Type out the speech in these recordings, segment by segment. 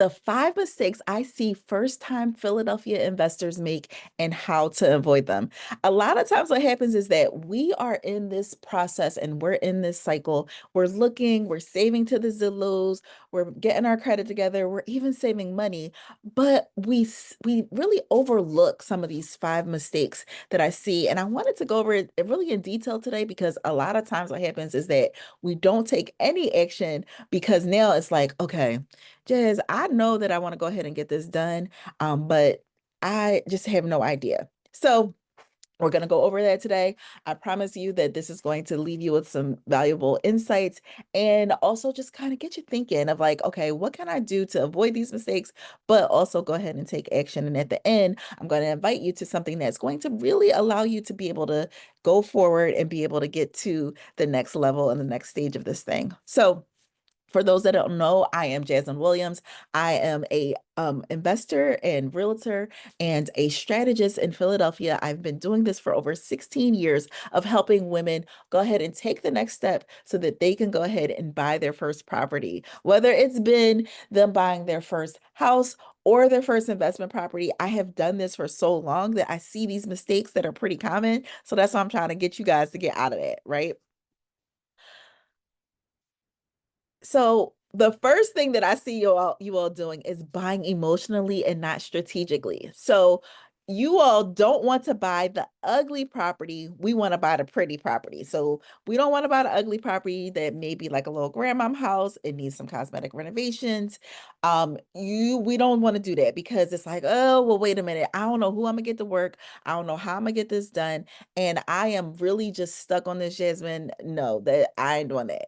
The 5 mistakes I see first-time Philadelphia investors make and how to avoid them. A lot of times what happens is that we are in this process and we're in this cycle. We're looking, we're saving to the Zillows, we're getting our credit together, we're even saving money, but we really overlook some of these 5 mistakes that I see, and I wanted to go over it really in detail today because a lot of times what happens is that we don't take any action because now it's like, okay, Jazz, I know that I want to go ahead and get this done, but I just have no idea. So we're going to go over that today. I promise you that this is going to leave you with some valuable insights and also just kind of get you thinking of like, okay, what can I do to avoid these mistakes, but also go ahead and take action. And at the end, I'm going to invite you to something that's going to really allow you to be able to go forward and be able to get to the next level and the next stage of this thing. So, for those that don't know, I am Jasmine Williams. I am a investor and realtor and a strategist in Philadelphia. I've been doing this for over 16 years of helping women go ahead and take the next step so that they can go ahead and buy their first property. Whether it's been them buying their first house or their first investment property, I have done this for so long that I see these mistakes that are pretty common. So that's why I'm trying to get you guys to get out of that, right? So the first thing that I see you all doing is buying emotionally and not strategically. So you all don't want to buy the ugly property. We want to buy the pretty property. So we don't want to buy the ugly property that may be like a little grandmom house. It needs some cosmetic renovations. We don't want to do that because it's like, oh, well, wait a minute. I don't know who I'm gonna get to work. I don't know how I'm gonna get this done. And I am really just stuck on this, Jasmine. No, that I ain't doing that.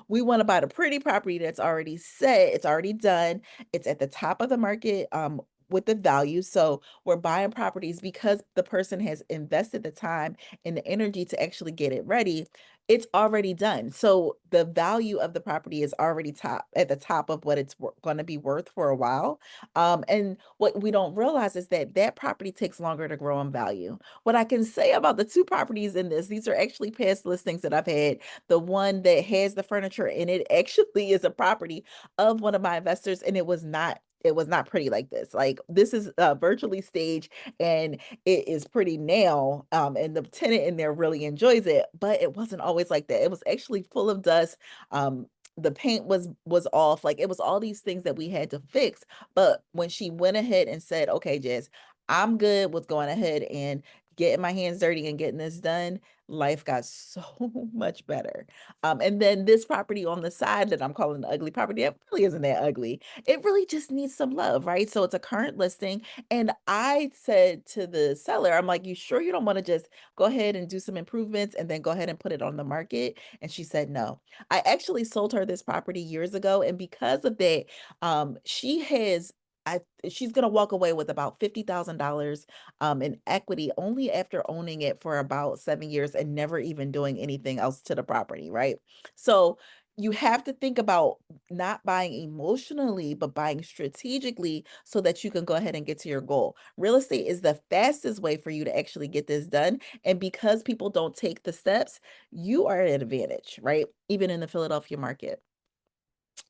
We want to buy the pretty property that's already set, it's already done, it's at the top of the market with the value. So we're buying properties because the person has invested the time and the energy to actually get it ready. It's already done. So the value of the property is already top at the top of what it's going to be worth for a while. And what we don't realize is that that property takes longer to grow in value. What I can say about the two properties in this, these are actually past listings that I've had. The one that has the furniture in it actually is a property of one of my investors, and it was not pretty like this. Like this is virtually staged and it is pretty now. And the tenant in there really enjoys it, but it wasn't always like that. It was actually full of dust. The paint was off. Like it was all these things that we had to fix. But when she went ahead and said, okay, Jess, I'm good with going ahead and getting my hands dirty and getting this done, life got so much better. And then this property on the side that I'm calling the ugly property, it really isn't that ugly. It really just needs some love, right? So it's a current listing. And I said to the seller, I'm like, you sure you don't want to just go ahead and do some improvements and then go ahead and put it on the market? And she said, no. I actually sold her this property years ago. And because of that, she has she's gonna walk away with about $50,000 in equity only after owning it for about 7 years and never even doing anything else to the property, right? So you have to think about not buying emotionally, but buying strategically so that you can go ahead and get to your goal. Real estate is the fastest way for you to actually get this done. And because people don't take the steps, you are at an advantage, right? Even in the Philadelphia market.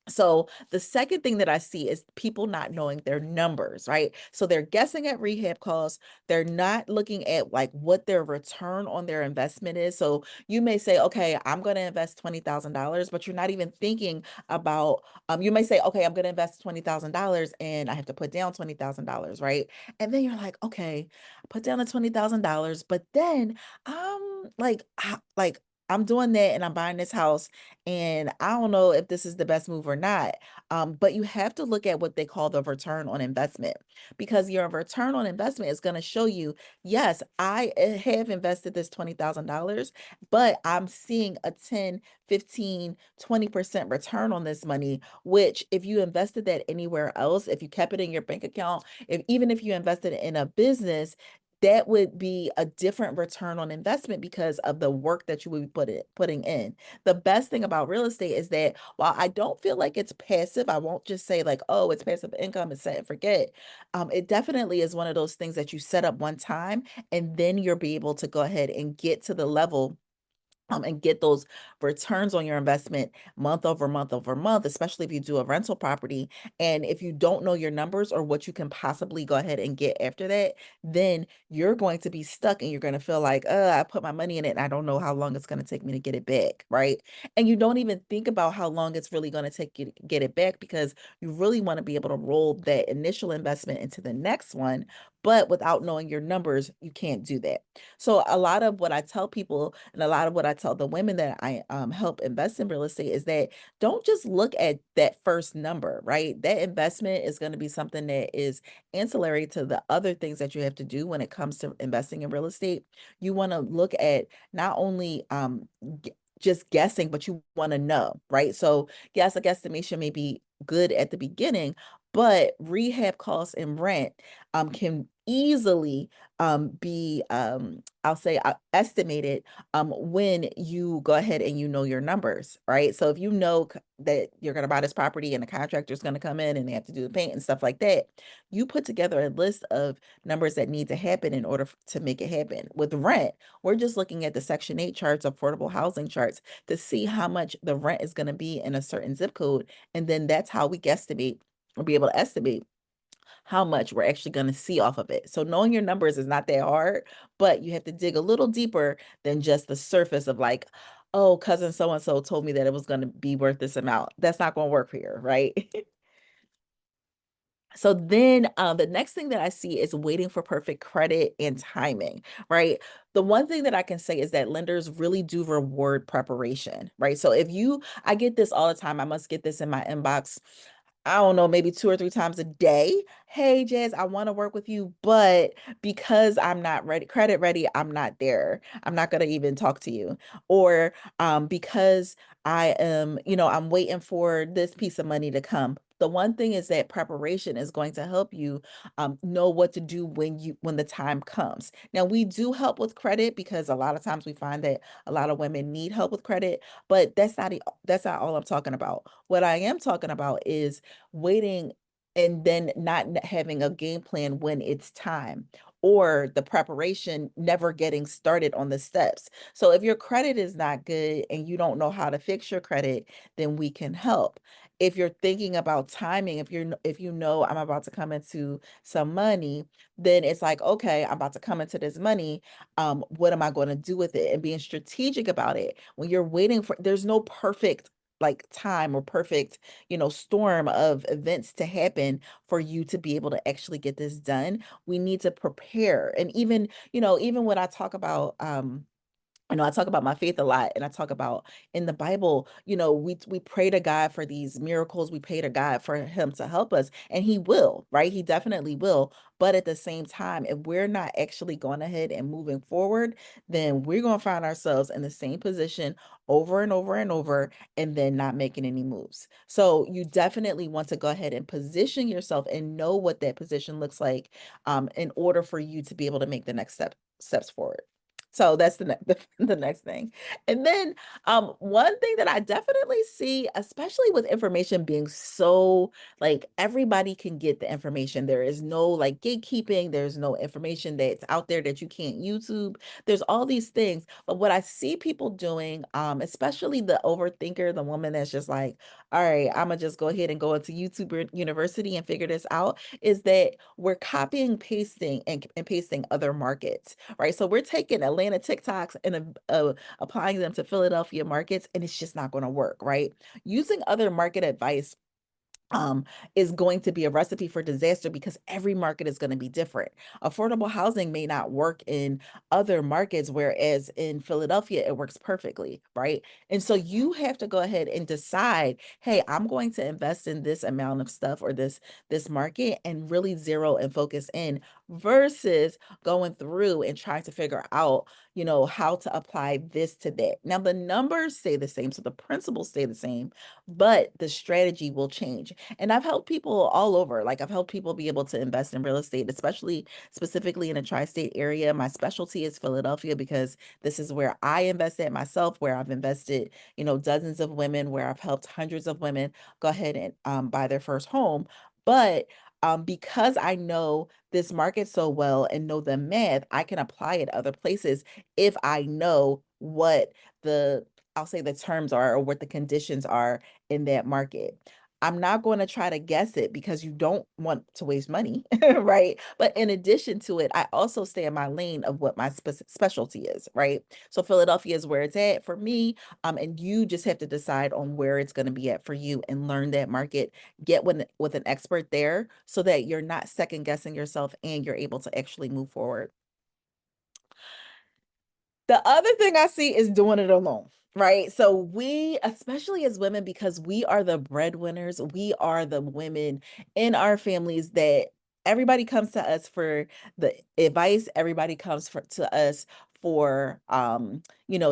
So the second thing that I see is people not knowing their numbers, right? So they're guessing at rehab costs. They're not looking at like what their return on their investment is. So you may say, okay, I'm going to invest $20,000, but you're not even thinking about, you may say, okay, I'm going to invest $20,000 and I have to put down $20,000, right? And then you're like, okay, I put down the $20,000, but then like, I'm doing that and I'm buying this house and I don't know if this is the best move or not. But you have to look at what they call the return on investment because your return on investment is going to show you, yes, I have invested this $20,000, but I'm seeing a 10, 15, 20% return on this money, which if you invested that anywhere else, if you kept it in your bank account, even if you invested it in a business, that would be a different return on investment because of the work that you would be putting in. The best thing about real estate is that while I don't feel like it's passive, I won't just say like, oh, it's passive income and set and forget. It definitely is one of those things that you set up one time and then you'll be able to go ahead and get to the level and get those returns on your investment month over month over month, especially if you do a rental property. And if you don't know your numbers or what you can possibly go ahead and get after that, then you're going to be stuck and you're going to feel like, I put my money in it and I don't know how long it's going to take me to get it back, right? And you don't even think about how long it's really going to take you to get it back, because you really want to be able to roll that initial investment into the next one. But without knowing your numbers, you can't do that. So a lot of what I tell people and a lot of what I tell the women that I help invest in real estate is that don't just look at that first number, right? That investment is going to be something that is ancillary to the other things that you have to do when it comes to investing in real estate. You want to look at not only just guessing, but you want to know, right? So yes, a guesstimation may be good at the beginning, but rehab costs and rent can easily be I'll say estimated when you go ahead and you know your numbers, right? So if you know that you're going to buy this property and the contractor's going to come in and they have to do the paint and stuff like that, you put together a list of numbers that need to happen in order to make it happen. With rent, we're just looking at the Section 8 charts, affordable housing charts, to see how much the rent is going to be in a certain zip code. And then that's how we guesstimate or be able to estimate how much we're actually going to see off of it. So knowing your numbers is not that hard, but you have to dig a little deeper than just the surface of like, oh, cousin so and so told me that it was going to be worth this amount. That's not going to work here, right? So then the next thing that I see is waiting for perfect credit and timing, right? The one thing that I can say is that lenders really do reward preparation, right? So if you, I get this all the time, I must get this in my inbox. I don't know, maybe 2 or 3 times a day. Hey, Jazz, I want to work with you, but because I'm not ready, credit ready, I'm not there. I'm not going to even talk to you. Or because I am, I'm waiting for this piece of money to come. The one thing is that preparation is going to help you know what to do when the time comes. Now, we do help with credit because a lot of times we find that a lot of women need help with credit, but that's not all I'm talking about. What I am talking about is waiting and then not having a game plan when it's time, or the preparation never getting started on the steps. So if your credit is not good and you don't know how to fix your credit, then we can help. If you're thinking about timing, if you know I'm about to come into some money, then it's like, okay, I'm about to come into this money. What am I going to do with it? And being strategic about it. When you're waiting for, there's no perfect like time or perfect, storm of events to happen for you to be able to actually get this done. We need to prepare. And even, even when I talk about I talk about my faith a lot, and I talk about in the Bible, we pray to God for these miracles. We pray to God for him to help us, and he will, right? He definitely will. But at the same time, if we're not actually going ahead and moving forward, then we're going to find ourselves in the same position over and over and over, and then not making any moves. So you definitely want to go ahead and position yourself and know what that position looks like, in order for you to be able to make the next steps forward. So that's the next thing. And then one thing that I definitely see, especially with information being so like everybody can get the information. There is no like gatekeeping, there's no information that's out there that you can't YouTube. There's all these things. But what I see people doing, especially the overthinker, the woman that's just like, all right, I'm gonna just go ahead and go into YouTube University and figure this out, is that we're copying, pasting, and pasting other markets, right? So we're taking Atlanta TikToks and applying them to Philadelphia markets, and it's just not going to work, right? Using other market advice um, is going to be a recipe for disaster because every market is going to be different. Affordable housing may not work in other markets, whereas in Philadelphia, it works perfectly, right? And so you have to go ahead and decide, hey, I'm going to invest in this amount of stuff or this market, and really zero and focus in, versus going through and trying to figure out, how to apply this to that. Now, the numbers stay the same, so the principles stay the same, but the strategy will change. And I've helped people all over. Like I've helped people be able to invest in real estate, especially specifically in a tri-state area. My specialty is Philadelphia because this is where I invested myself, where I've invested, dozens of women, where I've helped hundreds of women go ahead and buy their first home. But because I know this market so well and know the math, I can apply it other places if I know what the I'll say the terms are or what the conditions are in that market. I'm not going to try to guess it because you don't want to waste money, right? But in addition to it, I also stay in my lane of what my specialty is, right? So Philadelphia is where it's at for me, and you just have to decide on where it's going to be at for you and learn that market. Get with an expert there so that you're not second guessing yourself and you're able to actually move forward. The other thing I see is doing it alone, right? So we, especially as women, because we are the breadwinners, we are the women in our families that everybody comes to us for the advice, everybody comes to us for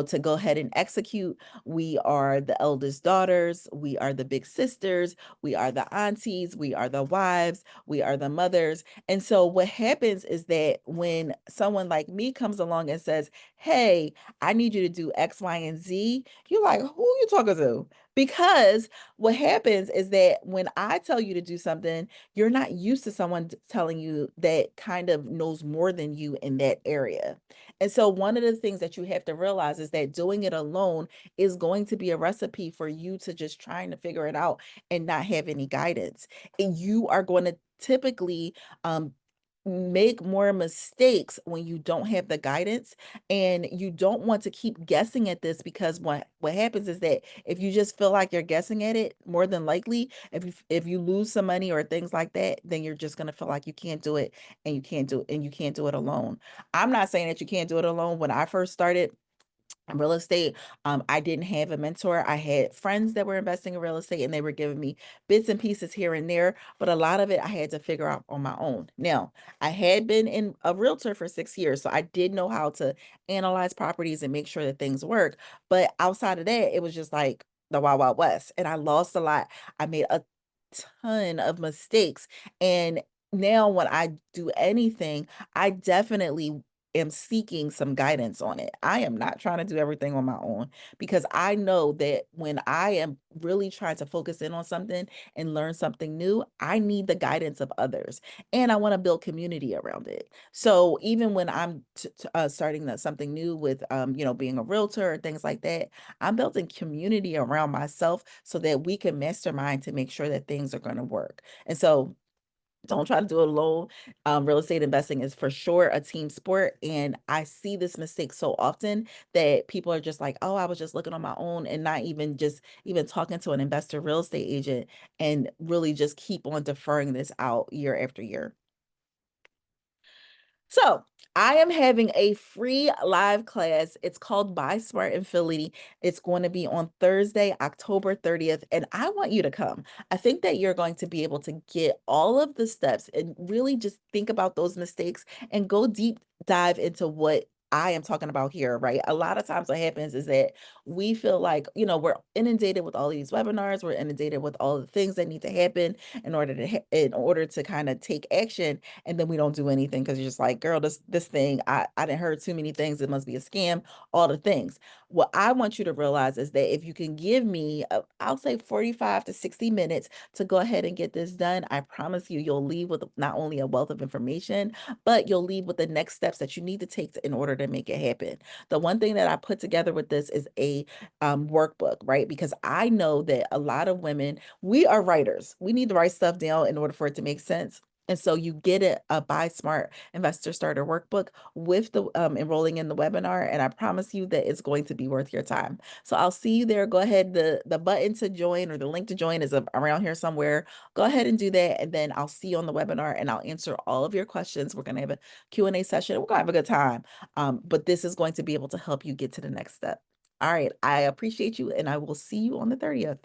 to go ahead and execute. We are the eldest daughters, we are the big sisters, we are the aunties, we are the wives, we are the mothers. And so what happens is that when someone like me comes along and says, hey, I need you to do X, Y, and Z. You're like, who are you talking to? Because what happens is that when I tell you to do something, you're not used to someone telling you that kind of knows more than you in that area. And so one of the things that you have to realize is that doing it alone is going to be a recipe for you to just trying to figure it out and not have any guidance. And you are going to typically make more mistakes when you don't have the guidance, and you don't want to keep guessing at this, because what happens is that if you just feel like you're guessing at it, more than likely if you lose some money or things like that, then you're just going to feel like you can't do it, and you can't do it alone. I'm not saying that you can't do it alone. When I first started real estate, I didn't have a mentor. I had friends that were investing in real estate and they were giving me bits and pieces here and there, but a lot of it I had to figure out on my own. Now, I had been in a realtor for 6 years, so I did know how to analyze properties and make sure that things work. But outside of that, it was just like the Wild Wild West, and I lost a lot. I made a ton of mistakes, and now when I do anything, I definitely am seeking some guidance on it. I am not trying to do everything on my own, because I know that when I am really trying to focus in on something and learn something new, I need the guidance of others, and I want to build community around it. So even when I'm starting something new with being a realtor or things like that, I'm building community around myself so that we can mastermind to make sure that things are going to work. And so don't try to do it alone. Real estate investing is for sure a team sport. And I see this mistake so often that people are just like, oh, I was just looking on my own, and not even talking to an investor real estate agent, and really just keep on deferring this out year after year. So I am having a free live class. It's called Buy-Smart Infinity. It's going to be on Thursday, October 30th, and I want you to come. I think that you're going to be able to get all of the steps and really just think about those mistakes and go deep dive into what I am talking about here, right? A lot of times what happens is that we feel like, we're inundated with all these webinars, we're inundated with all the things that need to happen in order to kind of take action, and then we don't do anything because you're just like, girl, this thing, I didn't heard too many things. It must be a scam, all the things. What I want you to realize is that if you can give me, I'll say 45 to 60 minutes to go ahead and get this done, I promise you'll leave with not only a wealth of information, but you'll leave with the next steps that you need to take in order to make it happen. The one thing that I put together with this is a workbook, right? Because I know that a lot of women, we are writers. We need to write stuff down in order for it to make sense. And so you get a Buy-Smart Investor Starter Workbook with the enrolling in the webinar, and I promise you that it's going to be worth your time. So I'll see you there. Go ahead. The button to join, or the link to join, is around here somewhere. Go ahead and do that, and then I'll see you on the webinar, and I'll answer all of your questions. We're going to have a Q&A session. We're going to have a good time. But this is going to be able to help you get to the next step. All right. I appreciate you, and I will see you on the 30th.